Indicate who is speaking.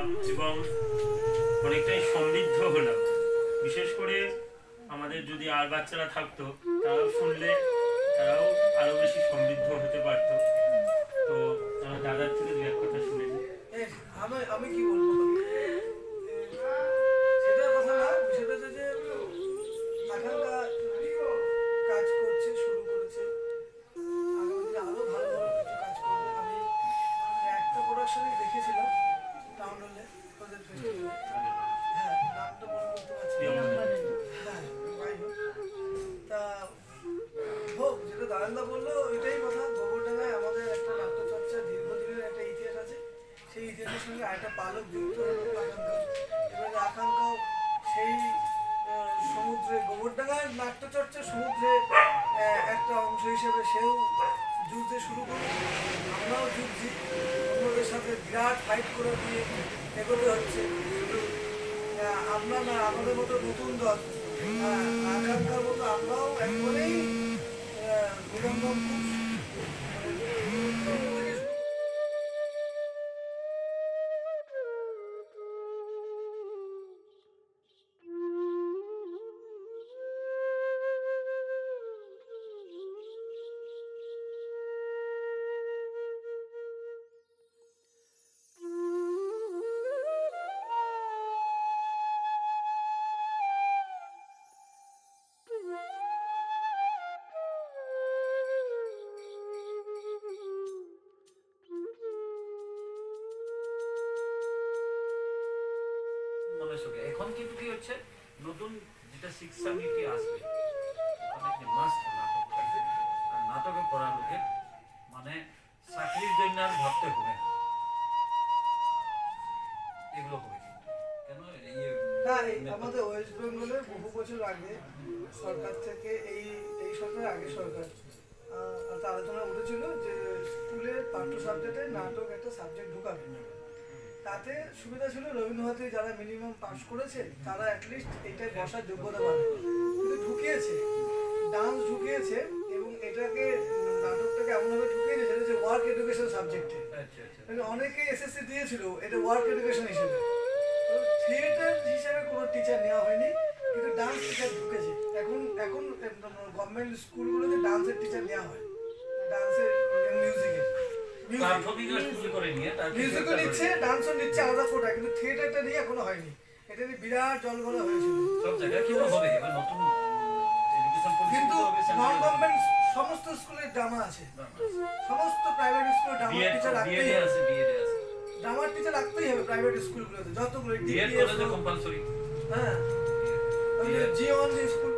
Speaker 1: পেলাম এবং অনেকটাই সমৃদ্ধ হলাম। বিশেষ করে আমাদের যদি আর বাচ্চারা থাকতো, তারাও শুনলে তারাও আরো বেশি সমৃদ্ধ হতে পারতো। তো আমার দাদার থেকে দু এক কথা শুনে নিই।
Speaker 2: আমি কি বলবো, সেটার কথা না, বিষয়টা হচ্ছে যে আকাঙ্ক্ষা কাজ করছে, শুরু করেছে, আগামী দিনে আরো ভালো ভালো কিছু কাজ করবে। আমি একটা প্রোডাকশনই দেখেছিলাম টাউন হলে, ওদের ফেস্টিভ্যালে। হ্যাঁ, নামটা মনে করতে পারছি না। হ্যাঁ, যাই হোক। তা হোক, যেটা দাদান্দা বললো এটাই কথা। গোবরডাঙ্গায় আমাদের একটা নাট্যচর্চা দীর্ঘদিনের একটা ইতিহাস আছে। সেই ইতিহাসের সঙ্গে আরেকটা পালক যুক্ত হলো আকাঙ্ক্ষা। এবারে আকাঙ্ক্ষাও সেই সমুদ্রে, গোবরডাঙ্গার নাট্যচর্চা সমুদ্রে একটা অংশ হিসেবে সেও যুদ্ধে শুরু করল। আমরাও যুদ্ধি, অন্যদের সাথে বিরাট ফাইট করে দিয়ে এগোতে হচ্ছে। শুধু আমরা না, আমাদের মতো নতুন দল, আকাঙ্ক্ষার মতো আমরাও একবারেই বিড়ম্বন
Speaker 3: এখন কিন্তু কি হচ্ছে, নতুন যেটা শিক্ষা নীতি আসবে, ওখানে মাস্ট নাটক থাকবে। আর নাটকে পড়া লোকের মানে চাকরির জন্য আর ভাবতে হবে না, এগুলো হবে কেন।
Speaker 2: আমাদের ওয়েস্ট বেঙ্গলে বহু বছর আগে সরকার থেকে এই সরকার, আগে সরকার একটা আলোচনা উঠেছিল যে স্কুলের পাঠ্য সাবজেক্টে নাটক একটা সাবজেক্ট ঢুকাবে। তাতে সুবিধা ছিল, রবীন্দ্রনাথে যারা মিনিমাম পাস করেছে তারা অ্যাটলিস্ট এইটাই বসার যোগ্যতা পাবে। কিন্তু ঢুকিয়েছে, ডান্স ঢুকিয়েছে, এবং এটাকে নাটকটাকে এমনভাবে ঢুকিয়ে দিয়েছে যে ওয়ার্ক এডুকেশন সাবজেক্টে। অনেকে এসএসসি দিয়েছিল এটা ওয়ার্ক এডুকেশন হিসেবে। থিয়েটার হিসেবে কোনো টিচার নেওয়া হয়নি, কিন্তু ডান্স টিচার ঢুকেছে। এখন গভর্নমেন্ট স্কুলগুলোতে ডান্সের টিচার নেওয়া হয়, ডান্সের মিউজিকের মিউজিকও নিচ্ছে, ডান্সও নিচ্ছে আলাদা কোটা, কিন্তু থিয়েটারটা নিয়ে এখনো হয়নি। এটা নিয়ে বিরাট জলঘোলা হয়েছিল। কিন্তু নন গভর্নমেন্ট সমস্ত স্কুলে ড্রামা আছে, সমস্ত প্রাইভেট স্কুলে ড্রামার টিচার রাখতেই হবে, ড্রামার টিচার রাখতেই হবে প্রাইভেট স্কুলগুলোতে যতগুলো। হ্যাঁ, জিওন স্কুল